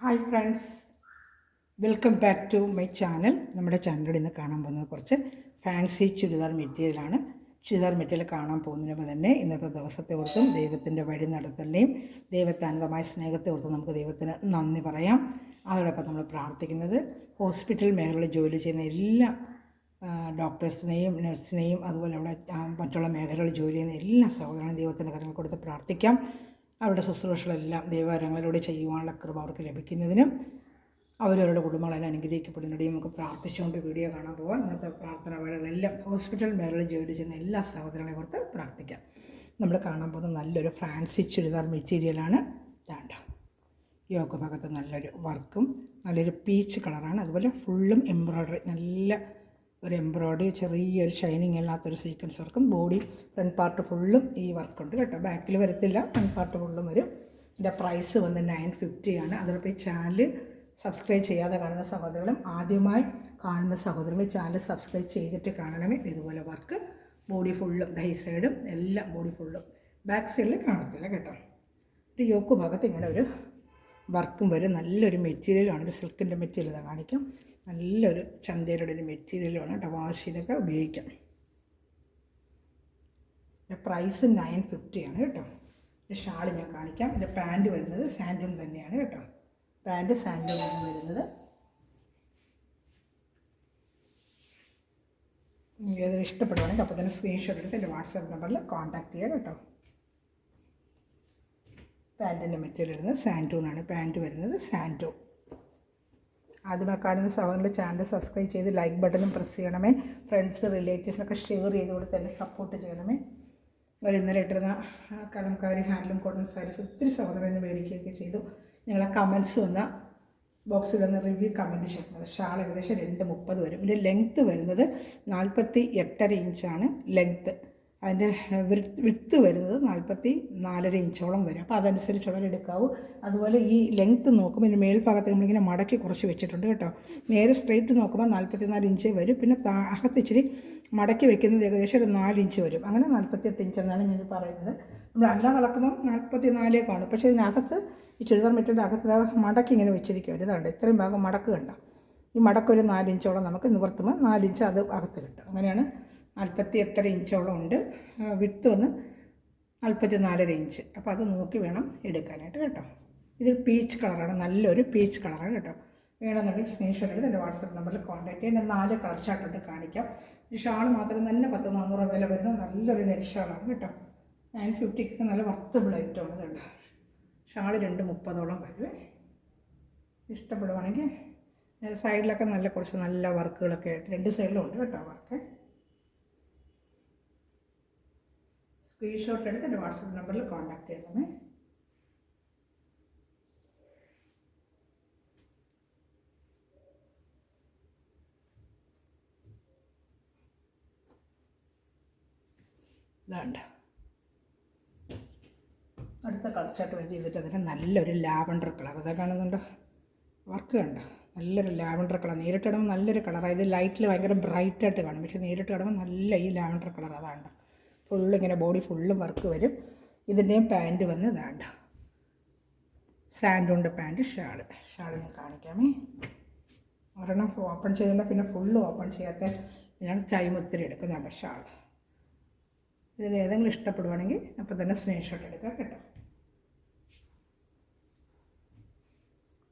Hi friends, welcome back to my channel. നമ്മുടെ ചാനലിൽ ഇന്ന് കാണാൻ പോകുന്നത് കുറച്ച് ഫാൻസി ചുരിദാർ മെറ്റീരിയലാണ്. ചുരിദാർ മെറ്റീരിയൽ കാണാൻ പോകുന്നതിന് മുമ്പ് തന്നെ ഇന്നത്തെ ദിവസത്തെ ഓർത്തും ദൈവത്തിൻ്റെ വഴി നടത്തലിനെയും ദൈവത്താനന്ദമായ സ്നേഹത്തെ ഓർത്തും നമുക്ക് ദൈവത്തിന് നന്ദി പറയാം. അതോടൊപ്പം നമ്മൾ പ്രാർത്ഥിക്കുന്നത് ഹോസ്പിറ്റൽ മേഖലയിൽ ജോലി ചെയ്യുന്ന എല്ലാ ഡോക്ടേഴ്സിനെയും നഴ്സിനെയും അതുപോലെ അവിടെ മറ്റുള്ള മേഖലകളിൽ ജോലി ചെയ്യുന്ന എല്ലാ സഹോദരങ്ങളും ദൈവത്തിൻ്റെ കരങ്ങൾ കൊടുത്ത് പ്രാർത്ഥിക്കാം. അവരുടെ ശുശ്രൂഷകളെല്ലാം ദൈവകരങ്ങളിലൂടെ ചെയ്യുവാനുള്ള കൃപ അവർക്ക് ലഭിക്കുന്നതിനും അവരവരുടെ കുടുംബങ്ങളെല്ലാം അനുഗ്രഹിക്കപ്പെടുന്നതിനും നമുക്ക് പ്രാർത്ഥിച്ചുകൊണ്ട് വീഡിയോ കാണാൻ പോകാം. ഇന്നത്തെ പ്രാർത്ഥന വേളകളെല്ലാം ഹോസ്പിറ്റൽ മേഖലയിൽ ജോലി ചെയ്യുന്ന എല്ലാ സഹോദരങ്ങളെ ഓർത്ത് പ്രാർത്ഥിക്കാം. നമ്മൾ കാണാൻ പോകുന്ന നല്ലൊരു ഫാൻസി ചുരിദാർ മെറ്റീരിയലാണ്. വേണ്ട യോക്ക് ഭാഗത്ത് നല്ലൊരു വർക്കും നല്ലൊരു പീച്ച് കളറാണ്. അതുപോലെ ഫുള്ളും എംബ്രോയ്ഡറി, നല്ല ഒരു എംബ്രോയ്ഡറി, ചെറിയൊരു ഷൈനിങ് അല്ലാത്തൊരു സീക്വൻസ് വർക്കും. ബോഡി ഫ്രണ്ട് പാർട്ട് ഫുള്ളും ഈ വർക്കുണ്ട് കേട്ടോ. ബാക്കിൽ വരത്തില്ല, ഫ്രണ്ട് പാർട്ട് ഫുള്ളും വരും. ഇതിൻ്റെ പ്രൈസ് വന്ന് 950 ആണ്. അതോടൊപ്പം ഈ ചാനൽ സബ്സ്ക്രൈബ് ചെയ്യാതെ കാണുന്ന സഹോദരങ്ങളും ആദ്യമായി കാണുന്ന സഹോദരങ്ങൾ ചാനൽ സബ്സ്ക്രൈബ് ചെയ്തിട്ട് കാണണമേ. ഇതുപോലെ വർക്ക് ബോഡി ഫുള്ളും, ദൈ സൈഡും എല്ലാം ബോഡി ഫുള്ളും, ബാക്ക് സൈഡിൽ കാണത്തില്ല കേട്ടോ. ഒരു യോക്ക് ഭാഗത്ത് ഇങ്ങനെ ഒരു വർക്കും വരും. നല്ലൊരു മെറ്റീരിയലാണ്, ഒരു സിൽക്കിൻ്റെ മെറ്റീരിയൽ ഇതാ കാണിക്കാം. നല്ലൊരു ചന്തയുടെ ഒരു മെറ്റീരിയലാണ് കേട്ടോ. വാഷ് ചെയ്തൊക്കെ ഉപയോഗിക്കാം. പ്രൈസ് 950 ആണ് കേട്ടോ. ഷാൾ ഞാൻ കാണിക്കാം. എൻ്റെ പാൻറ്റ് വരുന്നത് സാൻഡൂൺ തന്നെയാണ് കേട്ടോ. പാൻറ്റ് സാൻഡൂണാണ് വരുന്നത്. ഏതൊരു ഇഷ്ടപ്പെടുവാണെങ്കിൽ അപ്പോൾ തന്നെ സ്ക്രീൻഷോട്ട് എടുത്ത് എൻ്റെ വാട്സാപ്പ് നമ്പറിൽ കോൺടാക്ട് ചെയ്യാം കേട്ടോ. പാൻറ്റിൻ്റെ മെറ്റീരിയൽ വരുന്നത് സാൻഡൂണാണ്. പാൻറ്റ് വരുന്നത് സാൻഡൂൺ. ആദ്യമായി കാണുന്ന സഹോദരൻ്റെ ചാനൽ സബ്സ്ക്രൈബ് ചെയ്ത് ലൈക്ക് ബട്ടണും പ്രസ് ചെയ്യണമേ. ഫ്രണ്ട്സ് റിലേറ്റീവ്സിനൊക്കെ ഷെയർ ചെയ്ത് കൊടുത്ത് എന്നെ സപ്പോർട്ട് ചെയ്യണമേ. ഒരു ഇന്നലെ ഇട്ടിരുന്ന കലംകാരി ഹാൻഡ്ലൂം കോട്ടൺ സാരീസ് ഒത്തിരി സഹോദരനെ മേടിക്കുകയൊക്കെ ചെയ്തു. നിങ്ങളെ കമൻസ് വന്ന ബോക്സിൽ വന്ന് റിവ്യൂ കമൻറ്റ് ചെയ്യുന്നത്. ഷാൾ ഏകദേശം 230 വരും. ഇതിൻ്റെ ലെങ്ത്ത് വരുന്നത് 48.5 ഇഞ്ചാണ് ലെങ്ത്ത്. അതിൻ്റെ വിഡ്ത്ത് വരുന്നത് 44.5 ഇഞ്ചോളം വരും. അപ്പോൾ അതനുസരിച്ചുള്ളവർ എടുക്കാവൂ. അതുപോലെ ഈ ലെങ്ത്ത് നോക്കുമ്പോൾ ഇതിൻ്റെ മേൽഭാഗത്ത് നമ്മളിങ്ങനെ മടക്കി കുറച്ച് വെച്ചിട്ടുണ്ട് കേട്ടോ. നേരെ സ്ട്രെയിറ്റ് നോക്കുമ്പോൾ 44 ഇഞ്ച് വരും. പിന്നെ അകത്ത് ഇച്ചിരി മടക്കി വെക്കുന്നത് ഏകദേശം ഒരു 4 ഇഞ്ച് വരും. അങ്ങനെ 48 ഇഞ്ച് എന്നാണ് ഞാൻ പറയുന്നത്. നമ്മൾ അല്ലാതെ നടക്കുമ്പം 44 കാണും. പക്ഷേ ഇതിനകത്ത് ഈ ചുരിദാർ മെറ്റീരിയൽ അകത്ത് മടക്കി ഇങ്ങനെ വെച്ചിരിക്കും. ഇതുണ്ട്, ഇത്രയും ഭാഗം മടക്ക് കണ്ട. ഈ മടക്കൊരു 4 ഇഞ്ചോളം നമുക്ക് നിവർത്തുമ്പോൾ 4 ഇഞ്ച് അത് അകത്ത് കിട്ടും. അങ്ങനെയാണ് 48.5 ഇഞ്ചോളം ഉണ്ട്. വിഡ്ത്ത് വന്ന് 44 ഇഞ്ച്. അപ്പോൾ അത് നോക്കി വേണം എടുക്കാനായിട്ട് കേട്ടോ. ഇതൊരു പീച്ച് കളറാണ്, നല്ലൊരു പീച്ച് കളറാണ് കേട്ടോ. വേണമെന്നുണ്ടെങ്കിൽ സ്ക്രീൻഷോട്ട് എടുത്ത് എൻ്റെ വാട്സാപ്പ് നമ്പറിൽ കോൺടാക്ട് ചെയ്യാം. എൻ്റെ 4 കളർ ചാർട്ടുണ്ട് കാണിക്കാം. ഈ ഷാൾ മാത്രം തന്നെ 10-400 വില വരുന്ന നല്ലൊരു നെറ്റ് ഷാളാണ് കേട്ടോ. 950 നല്ല വർത്തബിൾ ഐറ്റമാണ്. ഇതുണ്ട്, ഷാൾ 230 വരുവേ. ഇഷ്ടപ്പെടുവാണെങ്കിൽ സൈഡിലൊക്കെ കുറച്ച് നല്ല വർക്കുകളൊക്കെ ആയിട്ട് 2 സൈഡിലും ഉണ്ട് കേട്ടോ വർക്ക്. സ്ക്രീൻഷോട്ട് എടുത്ത് എൻ്റെ വാട്സാപ്പ് നമ്പറിൽ കോൺടാക്ട് ചെയ്യണമേ. ഇതാണ്ട് അടുത്ത കളർച്ചാട്ട് വേണ്ടി ചെയ്തിട്ട് അതിന് നല്ലൊരു ലാവണ്ടർ കളർ അതാ കാണുന്നുണ്ടോ. വർക്ക് കണ്ടോ, നല്ലൊരു ലാവണ്ടർ കളർ. നേരിട്ടിടുമ്പോൾ നല്ലൊരു കളറാണ്. ഇത് ലൈറ്റിൽ ഭയങ്കര ബ്രൈറ്റായിട്ട് കാണും, പക്ഷേ നേരിട്ട് ഇടുമ്പോൾ നല്ല ഈ ലാവണ്ടർ കളർ അതാണ്ട്. ഫുള്ളിങ്ങനെ ബോഡി ഫുള്ളും വർക്ക് വരും. ഇതിൻ്റെയും പാൻറ്റ് വന്ന് ഇതാണ്ട് സാൻഡൂണിൻ്റെ പാൻറ്റ്. ഷാൾ ഞാൻ കാണിക്കാമേ. ഒരെണ്ണം ഓപ്പൺ ചെയ്തില്ല, പിന്നെ ഫുള്ള് ഓപ്പൺ ചെയ്യാത്ത ഞാൻ ടൈം ഒത്തിരി എടുക്കുന്നുണ്ട്. ഷാൾ ഇതിൽ ഏതെങ്കിലും ഇഷ്ടപ്പെടുവാണെങ്കിൽ അപ്പോൾ തന്നെ സ്ക്രീൻഷോട്ട് എടുക്കാം കേട്ടോ.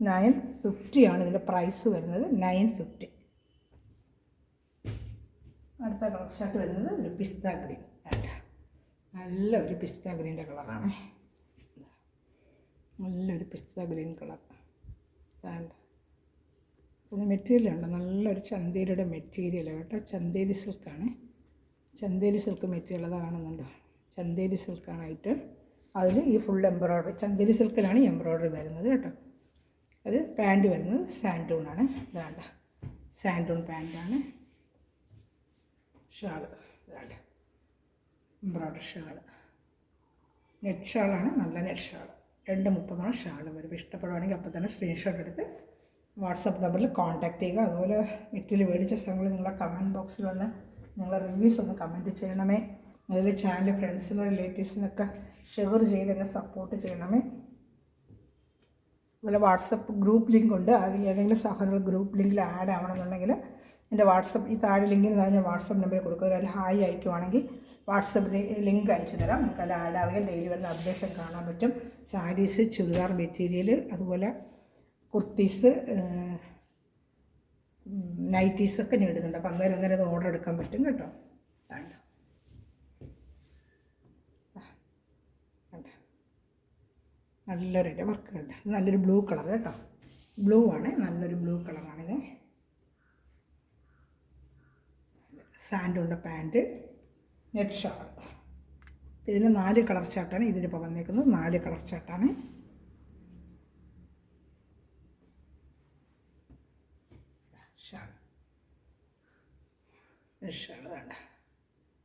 950 ആണ് ഇതിൻ്റെ പ്രൈസ് വരുന്നത്. 950. അടുത്ത കളർ ഷർട്ട് വരുന്നത് ഒരു പിസ്ത ഗ്രീൻ. നല്ലൊരു പിസ്ത ഗ്രീൻ്റെ കളറാണ്. നല്ലൊരു പിസ്ത ഗ്രീൻ കളർ. പിന്നെ മെറ്റീരിയലുണ്ട്, നല്ലൊരു ചന്തേരിയുടെ മെറ്റീരിയൽ കേട്ടോ. ചന്തേരി സിൽക്കാണ്. ചന്തേരി സിൽക്ക് മെറ്റീരിയൽ അത് കാണുന്നുണ്ടോ. ചന്തേരി സിൽക്കാണായിട്ട് അതിൽ ഈ ഫുൾ എംബ്രോയ്ഡറി. ചന്തേരി സിൽക്കിലാണ് ഈ എംബ്രോയ്ഡറി വരുന്നത് കേട്ടോ. അത് പാൻറ്റ് വരുന്നത് സാൻഡൂണാണ്. ഇതാണ്ട സാൻഡൂൺ പാൻറ്റാണ്. ഷാള് ഇതാണ്ട എംബ്രോയ്ഡറി ഷാള്. നെറ്റ് ഷാളാണ്, നല്ല നെറ്റ് ഷാൾ. 230 ഷാൾ വരും. ഇഷ്ടപ്പെടുവാണെങ്കിൽ അപ്പോൾ തന്നെ സ്ക്രീൻഷോട്ട് എടുത്ത് വാട്സാപ്പ് നമ്പറിൽ കോൺടാക്ട് ചെയ്യുക. അതുപോലെ മെറ്റീരിയൽ മേടിച്ച സ്ഥലങ്ങളിൽ നിങ്ങളെ കമൻറ്റ് ബോക്സിൽ വന്ന് നിങ്ങളെ റിവ്യൂസ് ഒന്ന് കമൻറ്റ് ചെയ്യണമേ. അതിൽ ചാനൽ ഫ്രണ്ട്സിനും റിലേറ്റീവ്സിനൊക്കെ ഷെയർ ചെയ്ത് എന്നെ സപ്പോർട്ട് ചെയ്യണമേ. അതുപോലെ വാട്സപ്പ് ഗ്രൂപ്പ് ലിങ്ക് ഉണ്ട്. അതിൽ ഏതെങ്കിലും സഹോദരങ്ങൾ ഗ്രൂപ്പ് ലിങ്കിൽ ആഡ് ആവണമെന്നുണ്ടെങ്കിൽ എൻ്റെ വാട്സപ്പ് ഈ താഴെ ലിങ്കിന് താഴെ ഞാൻ വാട്സപ്പ് നമ്പർ കൊടുക്കുക. ഒരു ഹായ് അയക്കുവാണെങ്കിൽ വാട്സപ്പ് ലിങ്ക് അയച്ചു തരാം. നമുക്ക് അതിൽ ആഡ് ആവുകയും ഡെയിലി വരുന്ന അപ്ഡേഷൻ കാണാൻ പറ്റും. സാരീസ്, ചുരിദാർ മെറ്റീരിയൽ, അതുപോലെ കുർത്തീസ്, നൈറ്റീസൊക്കെ ഞാൻ ഇടുന്നുണ്ട്. അപ്പോൾ അന്നേരം അത് ഓർഡർ എടുക്കാൻ പറ്റും കേട്ടോ. നല്ലൊരു വർക്ക് ഉണ്ട്. നല്ലൊരു ബ്ലൂ കളർ കേട്ടോ. ബ്ലൂ ആണ്, നല്ലൊരു ബ്ലൂ കളറാണിത്. സാൻഡുണ്ട് പാൻറ്റ്, നെറ്റ് ഷാൾ. ഇതിന് 4 കളർ ചാർട്ടാണ് ഇതിനിപ്പോൾ വന്നേക്കുന്നത്. 4 കളർ ചാർട്ടാണ്. ഷാൾ ഷാൾ വേണ്ട.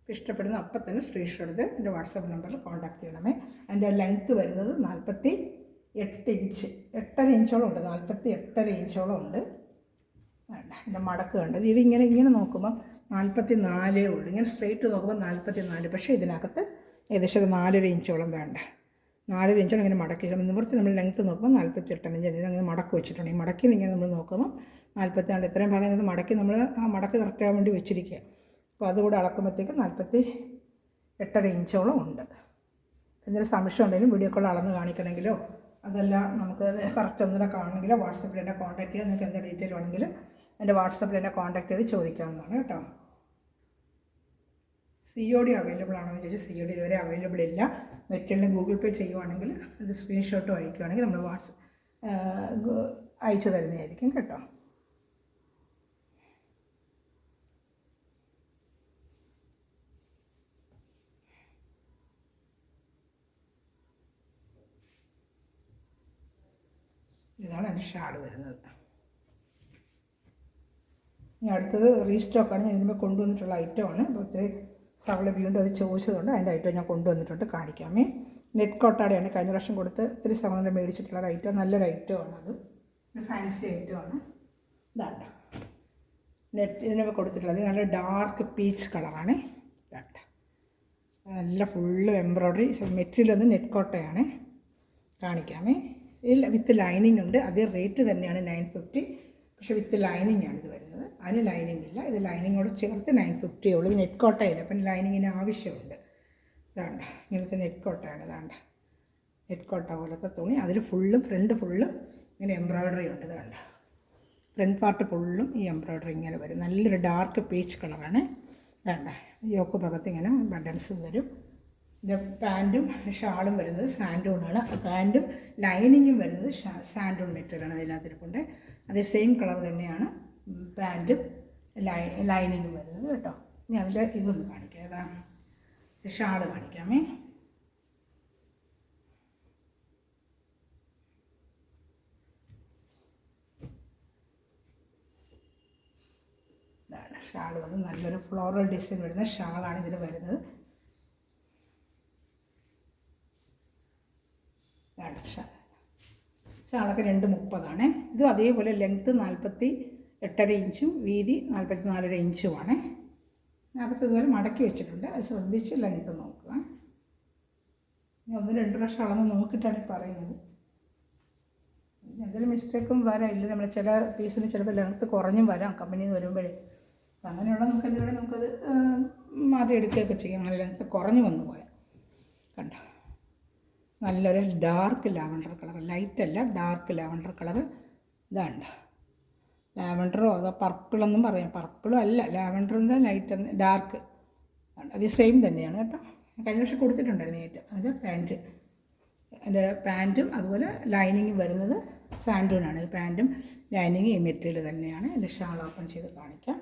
ഇഷ്ടപ്പെടുന്ന അപ്പം തന്നെ സ്ക്രീൻഷോട്ട് എടുത്ത് എൻ്റെ വാട്സാപ്പ് നമ്പറിൽ കോൺടാക്റ്റ് ചെയ്യണമേ. അതിൻ്റെ ലെങ്ത്ത് വരുന്നത് 48 ഇഞ്ച്, 8.5 ഇഞ്ചോളം ഉണ്ട്. 48.5 ഇഞ്ചോളം ഉണ്ട്. വേണ്ട. എൻ്റെ മടക്ക് കണ്ടത് ഇതിങ്ങനെ നോക്കുമ്പം 44 ഉള്ളൂ. ഇങ്ങനെ സ്ട്രെയിറ്റ് നോക്കുമ്പോൾ 44. പക്ഷേ ഇതിനകത്ത് ഏകദേശം ഒരു 4.5 ഇഞ്ചോളം വേണ്ട. 4.5 ഇഞ്ചോളം ഇങ്ങനെ മടക്കി നിവർത്തി നമ്മൾ ലെങ്ത്ത് നോക്കുമ്പോൾ 48 ഇഞ്ച് ഇതിനങ്ങനെ മടക്ക് വെച്ചിട്ടുണ്ട്. ഈ മടക്കി ഇങ്ങനെ നമ്മൾ നോക്കുമ്പോൾ 44. ഇത്രയും ഭാഗം ഇത് മടക്കി നമ്മൾ ആ മടക്ക് കറക്റ്റ് ആകാൻ വേണ്ടി വെച്ചിരിക്കുക. അപ്പോൾ അതുകൂടെ അളക്കുമ്പോഴത്തേക്ക് 48.5 ഇഞ്ചോളം ഉണ്ട്. എന്തെങ്കിലും സംശയം ഉണ്ടെങ്കിലും വീഡിയോ കോൾ അളന്ന് കാണിക്കണമെങ്കിലോ അതെല്ലാം നമുക്ക് കറക്റ്റ് ഒന്നുകൂടെ കാണണമെങ്കിലോ വാട്സപ്പിൽ എന്നെ കോൺടാക്ട് ചെയ്ത് നിങ്ങൾക്ക് എന്ത് ഡീറ്റെയിൽ വേണമെങ്കിലും എൻ്റെ വാട്സപ്പിൽ എന്നെ കോൺടാക്ട് ചെയ്ത് ചോദിക്കാവുന്നതാണ് കേട്ടോ. COD അവൈലബിൾ ആണോ എന്ന് ചോദിച്ചാൽ COD ഇതുവരെ അവൈലബിൾ ഇല്ല. മെറ്റീരിയലിന് ഗൂഗിൾ പേ ചെയ്യുവാണെങ്കിൽ അത് സ്ക്രീൻഷോട്ടും അയക്കുകയാണെങ്കിൽ നമ്മൾ അയച്ചു തരുന്നതായിരിക്കും കേട്ടോ. ഇതാണ് എൻ്റെ ഷാൾ വരുന്നത്. ഇനി അടുത്തത് റീസ്റ്റോക്കാണ്. ഞാൻ ഇതിന്മേൽ കൊണ്ടുവന്നിട്ടുള്ള ഐറ്റമാണ്. അപ്പോൾ ഒത്തിരി സവള വീണ്ടും അത് ചോദിച്ചതുകൊണ്ട് അതിൻ്റെ ഐറ്റം ഞാൻ കൊണ്ടുവന്നിട്ടുണ്ട്, കാണിക്കാമേ. നെറ്റ് കോട്ടാടെയാണ് കഴിഞ്ഞ പ്രാവശ്യം കൊടുത്ത് ഒത്തിരി സമയം മേടിച്ചിട്ടുള്ള ഐറ്റം. നല്ലൊരു ഐറ്റമാണ് അത്, ഒരു ഫാൻസി ഐറ്റമാണ്. ഇതാണ്ട ഇതിനൊക്കെ കൊടുത്തിട്ടുള്ളത് നല്ല ഡാർക്ക് പീച്ച് കളറാണ്. ഇതാണ്ട നല്ല ഫുള്ള് എംബ്രോയ്ഡറി. മെറ്റീരിയൽ ഒന്ന് നെറ്റ് കോട്ടയാണ്, കാണിക്കാമേ. ഇല്ല, വിത്ത് ലൈനിങ് ഉണ്ട്. അതേ റേറ്റ് തന്നെയാണ് 950. പക്ഷേ വിത്ത് ലൈനിങ് ആണ് ഇത് വരുന്നത്. അതിന് ലൈനിങ് ഇല്ല. ഇത് ലൈനിങ്ങോട് ചേർത്ത് 950 ഉള്ളൂ. നെറ്റ് കോട്ടയില്ല, അപ്പം ലൈനിങ്ങിന് ആവശ്യമുണ്ട്. ഇതാണ്ട ഇങ്ങനത്തെ നെറ്റ് കോട്ടയാണ്. ഇതാണ്ട നെറ്റ് കോട്ട പോലത്തെ തുണി. അതിൽ ഫുള്ളും ഫ്രണ്ട് ഫുള്ളും ഇങ്ങനെ എംബ്രോയ്ഡറി ഉണ്ട്. ഇതാണ്ട ഫ്രണ്ട് പാർട്ട് ഫുള്ളും ഈ എംബ്രോയ്ഡറി ഇങ്ങനെ വരും. നല്ലൊരു ഡാർക്ക് പീച്ച് കളറാണ്. ഇതാണ്ട യോക്ക് ഭാഗത്ത് ഇങ്ങനെ ബട്ടൺസും വരും. ഇതിൻ്റെ പാൻറ്റും ഷാളും വരുന്നത് സാൻഡൂണാണ്. പാൻറ്റും ലൈനിങ്ങും വരുന്നത് സാൻഡൂൺ മെറ്റീരിയലാണ്. അതിനകത്തിരിപ്പുണ്ട്. അതേ സെയിം കളർ തന്നെയാണ് പാൻറ്റും ലൈനിങ്ങും വരുന്നത് കേട്ടോ. ഇനി അതിൻ്റെ ഇതൊന്ന് കാണിക്കാം. ഏതാണ് ഷാള് കാണിക്കാമേ. ഇതാണ് ഷാൾ വന്ന് നല്ലൊരു ഫ്ലോറൽ ഡിസൈൻ വരുന്ന ഷാളാണ് ഇതിന് വരുന്നത്. ഷാളൊക്കെ 230 ഇതും അതേപോലെ ലെങ്ത്ത് 48.5 ഇഞ്ചും വീതി 44.5 ഇഞ്ചുമാണ്. അകത്ത് ഇതുപോലെ മടക്കി വെച്ചിട്ടുണ്ട്. അത് ശ്രദ്ധിച്ച് ലെങ്ത്ത് നോക്കുക. 1-2 പ്രാവശ്യം അളന്ന് നോക്കിയിട്ടാണ് പറയുന്നത്. എന്തെങ്കിലും മിസ്റ്റേക്കും വരാം. നമ്മൾ ചില പീസിന് ചിലപ്പോൾ ലെങ്ത്ത് കുറഞ്ഞും വരാം കമ്പനിയിൽ നിന്ന് വരുമ്പോഴേ. അപ്പം അങ്ങനെയുള്ള നമുക്കത് മാറ്റിയെടുക്കുകയൊക്കെ ചെയ്യാം. അങ്ങനെ ലെങ്ത്ത് കുറഞ്ഞു വന്നു പോയാൽ കണ്ടോ. നല്ലൊരു ഡാർക്ക് ലാവൻഡർ കളർ, ലൈറ്റല്ല ഡാർക്ക് ലാവൻഡർ കളർ. ഇതാണ്ട് ലാവൻഡറോ അതോ പർപ്പിളെന്നും പറയാം. പർപ്പിളും അല്ല, ലാവൻഡറിൻ്റെ ലൈറ്റ് ഡാർക്ക്. അത് സെയിം തന്നെയാണ് കേട്ടോ. കഴിഞ്ഞ വർഷം കൊടുത്തിട്ടുണ്ടായിരുന്നു ഏറ്റവും. അതിൻ്റെ പാൻറ്റും അതുപോലെ ലൈനിങ്ങും വരുന്നത് സാൻഡൂണാണ്. ഇത് പാൻറ്റും ലൈനിങ് ഈ മെറ്റീരിയൽ തന്നെയാണ്. ഇത് ഷാൾ ഓപ്പൺ ചെയ്ത് കാണിക്കാം.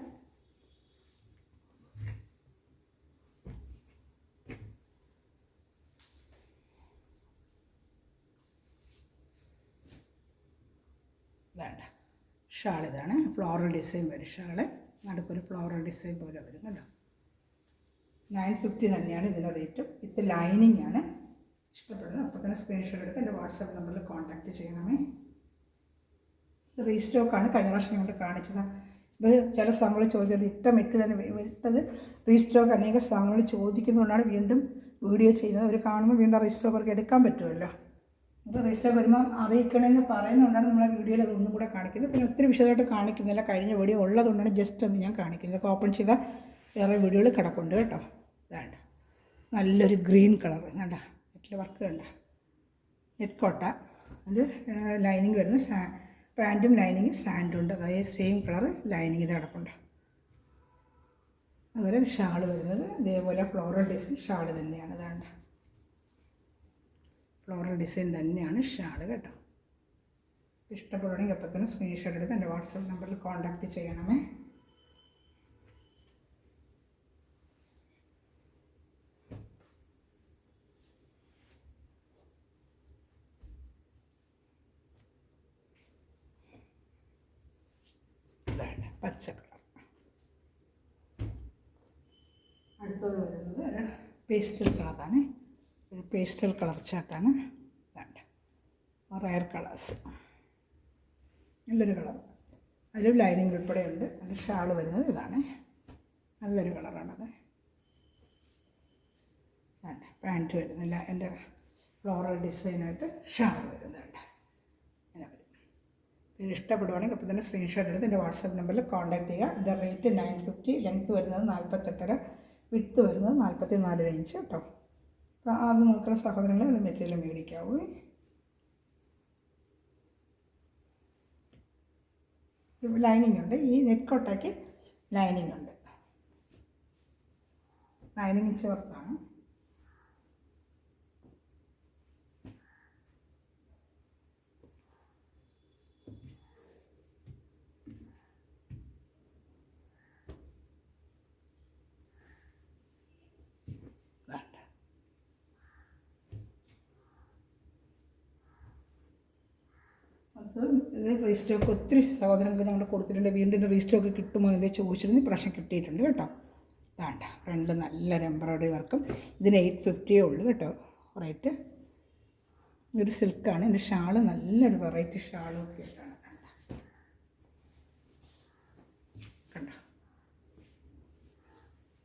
ഇതാണ് ഷാൾ. ഇതാണ് ഫ്ലോറൽ ഡിസൈൻ വരും ഷാള്. നടുക്കൊരു ഫ്ലോറൽ ഡിസൈൻ പോലെ വരും കേട്ടോ. 950 തന്നെയാണ് ഇതിൻ്റെ റേറ്റും. വിത്ത് ലൈനിങ് ആണ്. ഇഷ്ടപ്പെടുന്നത് അപ്പോൾ തന്നെ സ്ക്രീൻഷോട്ട് എടുത്ത് എൻ്റെ വാട്സാപ്പ് നമ്പറിൽ കോൺടാക്റ്റ് ചെയ്യണമേ. ഇത് റീസ്റ്റോക്കാണ്. കഴിഞ്ഞ പ്രാവശ്യം ഞങ്ങൾ കാണിച്ചത്. ഇത് ചില സമയങ്ങൾ ചോദിച്ചത് ഇട്ടത് റീസ്റ്റോക്ക് അനേക സമയങ്ങൾ ചോദിക്കുന്നതുകൊണ്ടാണ് വീണ്ടും വീഡിയോ ചെയ്യുന്നത്. അവർ കാണുമ്പോൾ വീണ്ടും റീസ്റ്റോക്ക് അവർക്ക് എടുക്കാൻ പറ്റുമല്ലോ. അപ്പോൾ റീസ്റ്റോക്ക് വരുമ്പം അറിയിക്കണമെന്ന് പറയുന്നതുകൊണ്ടാണ് നമ്മളെ വീഡിയോയിൽ അതൊന്നും കൂടെ കാണിക്കുന്നത്. പിന്നെ ഒത്തിരി വിശദമായിട്ട് കാണിക്കുന്നില്ല, കഴിഞ്ഞ വീഡിയോ ഉള്ളതുകൊണ്ടാണ് ജസ്റ്റ് ഒന്ന് ഞാൻ കാണിക്കുന്നത്. ഇതൊക്കെ ഓപ്പൺ ചെയ്താൽ വേറെ വീഡിയോകൾ കിടപ്പുണ്ട് കേട്ടോ. ഇതാണ്ട് നല്ലൊരു ഗ്രീൻ കളർ വേണ്ട നെറ്റിൽ വർക്ക് കണ്ട നെറ്റ് കോട്ട. അത് ലൈനിങ് വരുന്ന പാൻറ്റും ലൈനിങ്ങും സാൻഡും ഉണ്ട്. അതായത് സെയിം കളർ ലൈനിങ് ഇത് കിടപ്പുണ്ട്. അതുപോലെ ഷാൾ വരുന്നത് ഇതേപോലെ ഫ്ലോറൽ ഡിസൈൻ ഷാൾ തന്നെയാണ്. ഇതാണ്ട് ഫ്ലോറൽ ഡിസൈൻ തന്നെയാണ് ഷാൾ കേട്ടോ. ഇഷ്ടപ്പെടുകയാണെങ്കിൽ അപ്പോൾ തന്നെ സ്ക്രീൻഷോട്ട് എടുത്ത് എൻ്റെ വാട്സപ്പ് നമ്പറിൽ കോൺടാക്റ്റ് ചെയ്യണമേ. ഇതാണ് പച്ച കളർ. അടുത്തത് വരുന്നത് ഒരു പേസ്റ്റൽ കളറാണ്. ഒരു പേസ്റ്റൽ കളർ ചാർട്ടാണ്. വേണ്ട റയർ കളേഴ്സ്, നല്ലൊരു കളർ. അതിൽ ലൈനിങ് ഉൾപ്പെടെ ഉണ്ട്. അതിൽ ഷാൾ വരുന്നത് ഇതാണ്, നല്ലൊരു കളറാണത്. വേണ്ട പാൻറ്റ് വരുന്നില്ല, എൻ്റെ ഫ്ലോറൽ ഡിസൈനായിട്ട് ഷാൾ വരുന്നുണ്ട്. ഇങ്ങനെ വരും. ഇത് ഇഷ്ടപ്പെടുവാണെങ്കിൽ അപ്പോൾ തന്നെ സ്ക്രീൻഷോട്ട് എടുത്ത് എൻ്റെ വാട്സപ്പ് നമ്പറിൽ കോൺടാക്ട് ചെയ്യുക. എൻ്റെ റേറ്റ് 950, ലെങ്ത്ത് വരുന്നത് 48, വിഡ്ത്ത് വരുന്നത് 44 ഇഞ്ച് കേട്ടോ. അപ്പോൾ അത് നോക്കുന്ന സഹോദരങ്ങളെ അത് മെറ്റീരിയൽ മേടിക്കാവൂ. ലൈനിങ് ഉണ്ട്. ഈ നെറ്റ് കോട്ടയ്ക്ക് ലൈനിങ് ഉണ്ട്. ലൈനിങ് ചേർത്താണ്. ഇത് റീസ്റ്റോക്ക് ഒത്തിരി സഹോദരങ്ങൾക്ക് ഞങ്ങൾ കൊടുത്തിട്ടുണ്ട്. വീണ്ടും റീസ്റ്റോക്ക് കിട്ടുമോ എന്ന് ചോദിച്ചിരുന്നു. പ്രാവശ്യം കിട്ടിയിട്ടുണ്ട് കേട്ടോ. വേണ്ട ഫ്രണ്ടിൽ നല്ലൊരു എംബ്രോയ്ഡറി വർക്കും. ഇതിന് 850 ഉള്ളൂ കേട്ടോ റേറ്റ്. ഒരു സിൽക്കാണ്. ഇതിൻ്റെ ഷാള് നല്ലൊരു വെറൈറ്റി ഷാളും ഒക്കെ ആയിട്ടാണ്. കണ്ടോ,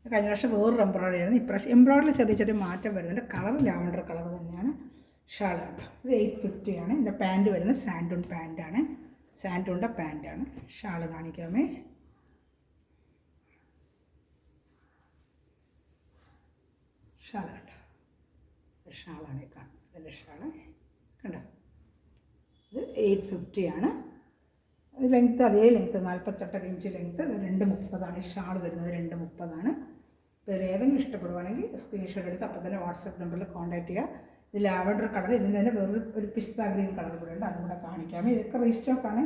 കഴിഞ്ഞ വർഷം വേറൊരു എംബ്രോയ്ഡറി ആയിരുന്നു. ഇപ്രാവശ്യം എംബ്രോയ്ഡറിയിൽ ചെറിയ ചെറിയ മാറ്റം വരുന്നുണ്ട്. കളർ ലാവണ്ടർ കളർ തന്നെയാണ്. ഷാൾ കേട്ടോ. ഇത് 850 ആണ്. ഇതിൻ്റെ പാൻറ്റ് വരുന്നത് സാൻഡൂൺ പാൻറ്റാണ്. സാൻഡൂണിൻ്റെ പാൻറ്റാണ്. ഷാൾ കാണിക്കാമേ. ഷാൾ കേട്ടോ. ഷാളാണ് ഈ കാണുന്നത്. ഇതിൻ്റെ ഷാള് കണ്ടോ. ഇത് 850 ആണ്. ലെങ്ത്ത് അതേ ലെങ്ത്ത് 48 ഇഞ്ച് ലെങ്ത്ത്. 230 ഈ ഷാൾ വരുന്നത്. 230. വേറെ ഏതെങ്കിലും ഇഷ്ടപ്പെടുവാണെങ്കിൽ സ്ക്രീൻഷോട്ട് എടുത്ത് അപ്പോൾ തന്നെ വാട്സപ്പ് നമ്പറിൽ കോൺടാക്ട് ചെയ്യുക. ഇത് ലാവണ്ടർ കളർ. ഇതിന് തന്നെ ഒരു പിസ്ത ഗ്രീൻ കളർ കൂടെ ഉണ്ട്, അതും കൂടെ കാണിക്കാം. ഇതൊക്കെ റീസ്റ്റോക്കാണ്.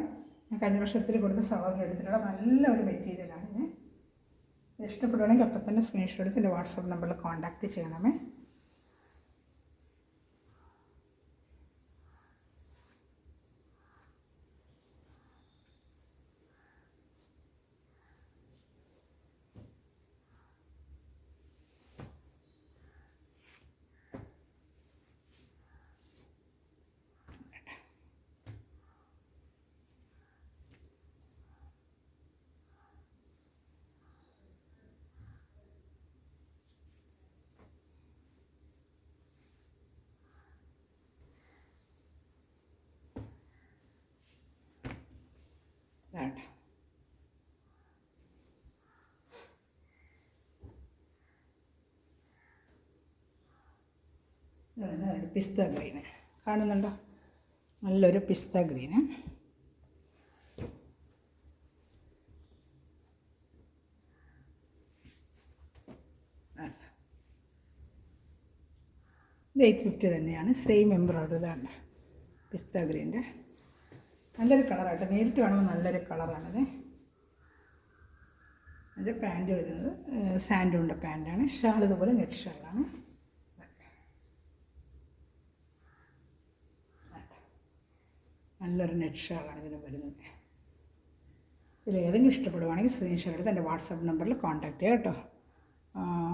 ഞാൻ കഴിഞ്ഞ വർഷത്തിൽ കൊടുത്ത സവറിൽ എടുത്തിട്ടുള്ള നല്ലൊരു മെറ്റീരിയലാണ്. ഇതിന് ഇഷ്ടപ്പെടുവാണെങ്കിൽ അപ്പം തന്നെ സ്ക്രീൻഷോട്ട് എടുത്ത് എൻ്റെ വാട്സപ്പ് നമ്പറിൽ കോൺടാക്റ്റ് ചെയ്യണമേ. വേണ്ട ഒരു പിസ്ത ഗ്രീന് കാണുന്നുണ്ടോ. നല്ലൊരു പിസ്ത ഗ്രീന്. ഇത് 850 തന്നെയാണ്. Same embroidery. ഇതാണ് പിസ്ത ഗ്രീൻ്റെ നല്ലൊരു കളറായിട്ട്. നേരിട്ട് കാണുമ്പോൾ നല്ലൊരു കളറാണത്. അതിൻ്റെ പാൻറ്റ് വരുന്നത് സാൻഡൂണിൻ്റെ പാൻറ്റാണ്. ഷാൾ ഇതുപോലെ നെറ്റ് ഷാളാണ്. നല്ലൊരു നെറ്റ് ഷാളാണ് ഇതിന് വരുന്നത്. ഇതിലേതെങ്കിലും ഇഷ്ടപ്പെടുവാണെങ്കിൽ സ്ക്രീൻഷോട്ട് എടുത്ത് എൻ്റെ വാട്സപ്പ് നമ്പറിൽ കോൺടാക്റ്റ് ചെയ്യാം കേട്ടോ.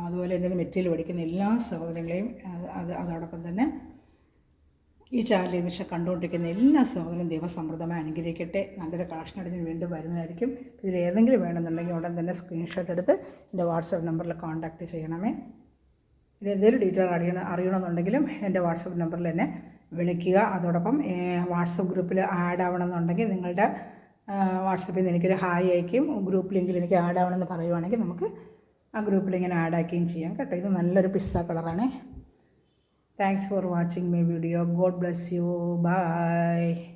അതുപോലെ എൻ്റെ മെറ്റീരിയൽ പഠിക്കുന്ന എല്ലാ സഹോദരങ്ങളെയും അതോടൊപ്പം തന്നെ ഈ ചാനലിൽ പക്ഷേ കണ്ടുകൊണ്ടിരിക്കുന്ന എല്ലാ സഹോദരനും ദൈവസമൃദ്ധമായി അനുഗ്രഹിക്കട്ടെ. നല്ലൊരു കളക്ഷൻ അടിച്ച് വീണ്ടും വരുന്നതായിരിക്കും. ഇതിലേതെങ്കിലും വേണമെന്നുണ്ടെങ്കിൽ ഉടൻ തന്നെ സ്ക്രീൻഷോട്ട് എടുത്ത് എൻ്റെ വാട്സപ്പ് നമ്പറിൽ കോൺടാക്റ്റ് ചെയ്യണമേ. ഇത് എന്തെങ്കിലും ഡീറ്റെയിൽ അറിയണമെന്നുണ്ടെങ്കിലും എൻ്റെ വാട്സപ്പ് നമ്പറിൽ എന്നെ വിളിക്കുക. അതോടൊപ്പം വാട്സപ്പ് ഗ്രൂപ്പിൽ ആഡ് ആവണമെന്നുണ്ടെങ്കിൽ നിങ്ങളുടെ വാട്സപ്പിൽ നിന്ന് എനിക്കൊരു ഹായ് അയക്കും. ഗ്രൂപ്പ് ലിങ്കിൽ എനിക്ക് ആഡ് ആവണമെന്ന് പറയുവാണെങ്കിൽ നമുക്ക് ആ ഗ്രൂപ്പിൽ ഇങ്ങനെ ആഡ് ആക്കുകയും ചെയ്യാം കേട്ടോ. ഇത് നല്ലൊരു പിസ്ത കളറാണ്. Thanks for watching my video. God bless you. By.